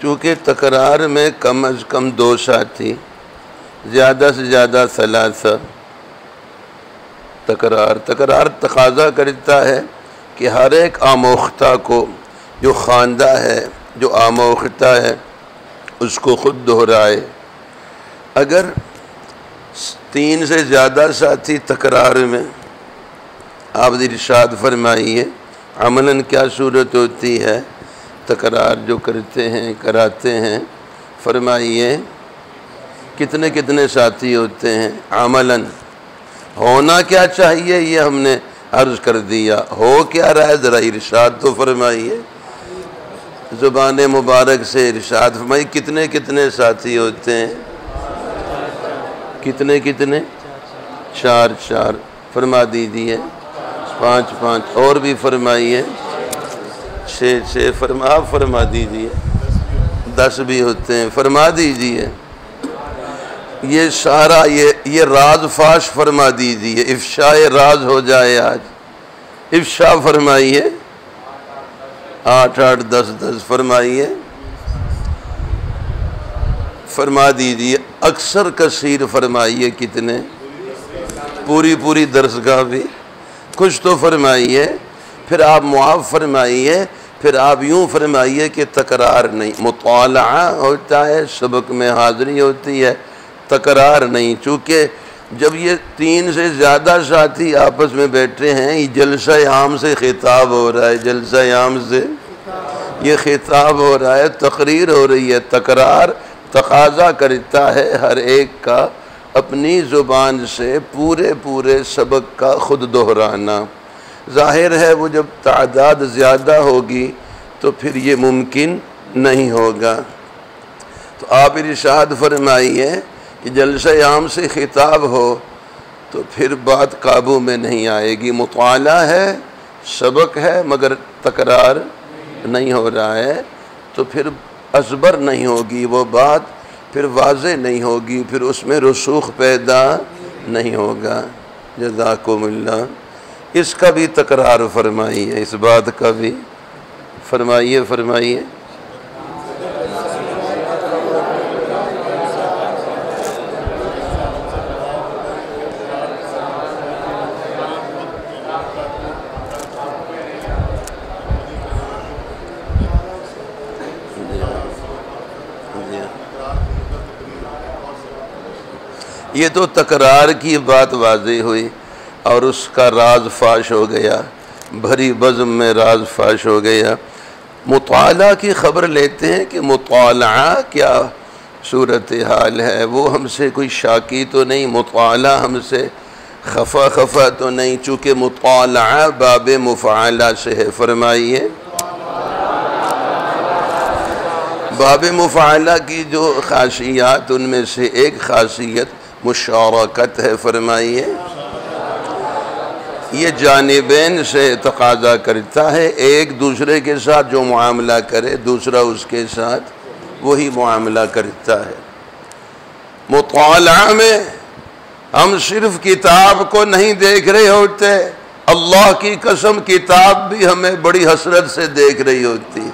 चूँकि तकरार में कम अज़ कम 2 साथी, ज़्यादा से ज़्यादा सलासा। तकरार तकाज़ा करता है कि हर एक आमोख्ता को जो ख़ानदा है, जो आमोख्ता है, उसको ख़ुद दोहराए। अगर 3 से ज़्यादा साथी तकरार में, आप इरशाद फरमाइए अमलन क्या सूरत होती है? तकरार जो करते हैं, कराते हैं, फरमाइए कितने कितने साथी होते हैं? अमलन होना क्या चाहिए ये हमने अर्ज़ कर दिया, हो क्या रहा है ज़रा इरशाद तो फरमाइए। ज़ुबान मुबारक से इरशाद फरमाइए कितने कितने साथी होते हैं? कितने कितने? 4 4 फरमा दीजिए। 5 5 और भी फरमाइए। 6 6 फरमा दीजिए। 10 भी होते हैं, फरमा दीजिए। ये सारा ये राज फाश फरमा दीजिए, इफ्शाए राज हो जाए आज। इफ्शा फरमाइए। 8 8 10 10 फरमाइए। फरमा दीजिए। अक्सर कसीर फरमाइए कितने? पूरी दरसगाह भी कुछ तो फरमाइए। फिर आप मुआफ़ फरमाइए। फिर आप यूँ फरमाइए कि तकरार नहीं, मुताला होता है, सबक में हाज़िरी होती है, तकरार नहीं। चूँकि जब ये 3 से ज़्यादा साथी आपस में बैठे हैं, ये जलसा आम से खिताब हो रहा है, जलसा आम से ये खिताब हो रहा है, तकरीर हो रही है। तकरार तकाज़ा करता है हर एक का अपनी ज़ुबान से पूरे सबक का ख़ुद दोहराना। ज़ाहिर है वो जब तादाद ज़्यादा होगी तो फिर ये मुमकिन नहीं होगा। तो आप इरशाद फरमाइए कि जलसा आम से खिताब हो तो फिर बात काबू में नहीं आएगी। मुताला है, सबक है, मगर तकरार नहीं हो रहा है तो फिर असबर नहीं होगी, वो बात फिर वाज़े नहीं होगी, फिर उसमें रसूख पैदा नहीं होगा। जज़ाकुमुल्लाह। इसका भी तकरार फरमाइए, इस बात का भी फरमाइए। ये तो तकरार की बात वाज़े हुई और उसका राज फाश हो गया, भरी बज़्म में राज फाश हो गया। मुताला की ख़बर लेते हैं कि मुताला क्या सूरत हाल है। वो हमसे कोई शाकी तो नहीं, मुताला हमसे खफा तो नहीं, चूँकि मुताला बाब मुफ़ाला से है। फरमाइए। बाब मुफ़ाला की जो ख़ासियत, उनमें से एक ख़ासियत मुशारकत है। फरमाइए। ये जानिबैन से तकाज़ा करता है, एक दूसरे के साथ जो मुआमला करे दूसरा उसके साथ वही मुआमला करता है। मुताला में हम सिर्फ किताब को नहीं देख रहे होते, अल्लाह की कसम किताब भी हमें बड़ी हसरत से देख रही होती है।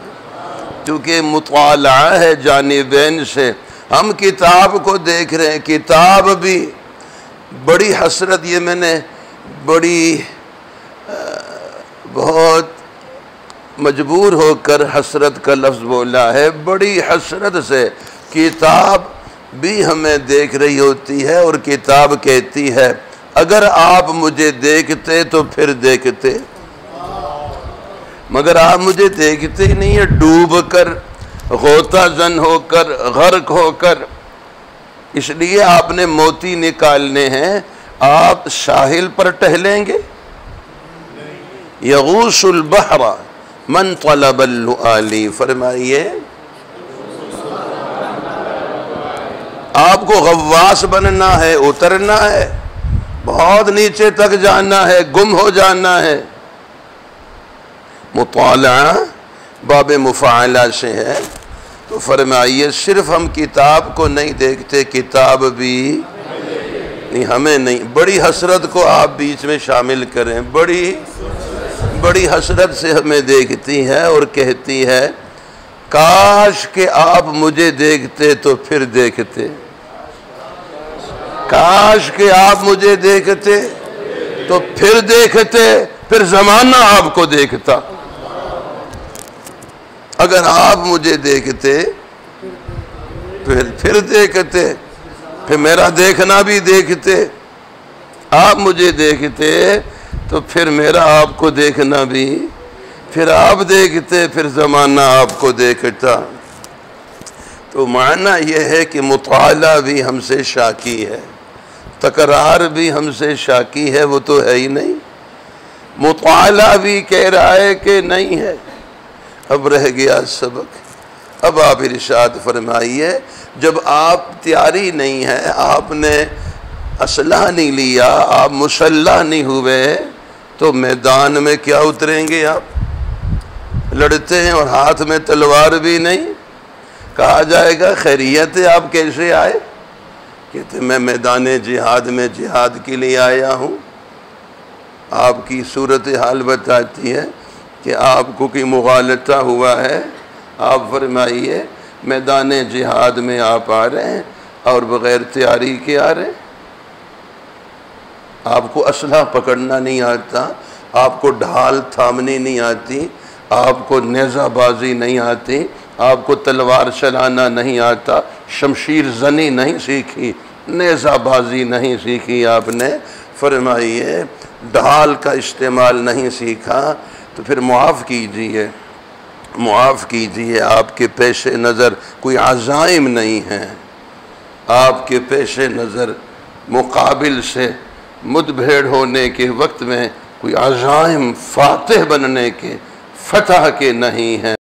क्योंकि मुताला है जानिबैन से, हम किताब को देख रहे हैं, किताब भी बड़ी हसरत, ये मैंने बड़ी बहुत मजबूर होकर हसरत का लफ्ज़ बोला है। बड़ी हसरत से किताब भी हमें देख रही होती है और किताब कहती है अगर आप मुझे देखते तो फिर देखते, मगर आप मुझे देखते ही नहीं है, डूब कर, गोता जन होकर, गर्क होकर। इसलिए आपने मोती निकालने हैं, आप साहिल पर टहलेंगे। यगूसुल बहरा मन तलबल लुआली। फरमाइए। आपको गव्वास बनना है, उतरना है, बहुत नीचे तक जाना है, गुम हो जाना है। मुताला बाब मुफ़ाला से है। तो फरमाइए सिर्फ हम किताब को नहीं देखते, किताब भी नहीं, हमें नहीं। बड़ी हसरत को आप बीच में शामिल करें, बड़ी हसरत से हमें देखती है और कहती है काश के आप मुझे देखते तो फिर देखते, काश के आप मुझे देखते तो फिर देखते, फिर जमाना आपको देखता। अगर आप मुझे देखते फिर देखते, फिर मेरा देखना भी देखते। आप मुझे देखते तो फिर मेरा आपको देखना भी, फिर आप देखते फिर ज़माना आपको देखता। तो माना यह है कि मुताला भी हमसे शाकी है, तकरार भी हमसे शाकी है, वो तो है ही नहीं। मुताला भी कह रहा है कि नहीं है। अब रह गया सबक। अब आप इरशाद फरमाइए, जब आप तैयारी नहीं है, आपने असलहा नहीं लिया, आप मुसल्ला नहीं हुए, तो मैदान में क्या उतरेंगे आप? लड़ते हैं और हाथ में तलवार भी नहीं। कहा जाएगा खैरियत है, आप कैसे आए? कहते मैं मैदान जिहाद में जिहाद के लिए आया हूँ। आपकी सूरत हाल बताती है कि आपको कोई मुगालता हुआ है। आप फरमाइए मैदान जिहाद में आप आ रहे हैं और बग़ैर तैयारी के आ रहे हैं। आपको असलहा पकड़ना नहीं आता, आपको ढाल थामनी नहीं आती, आपको नेज़ाबाजी नहीं आती, आपको तलवार चलाना नहीं आता, शमशीर जनी नहीं सीखी, नेज़ाबाजी नहीं सीखी आपने, फरमाइए ढाल का इस्तेमाल नहीं सीखा, तो फिर मुआफ़ कीजिए, मुआफ़ कीजिए। आपके पेश नज़र कोई अज़ाइम नहीं है, आपके पेश नज़र मुकाबिल से मुठभेड़ होने के वक्त में कोई अज़ाइम फ़ातिह बनने के, फतह के नहीं हैं।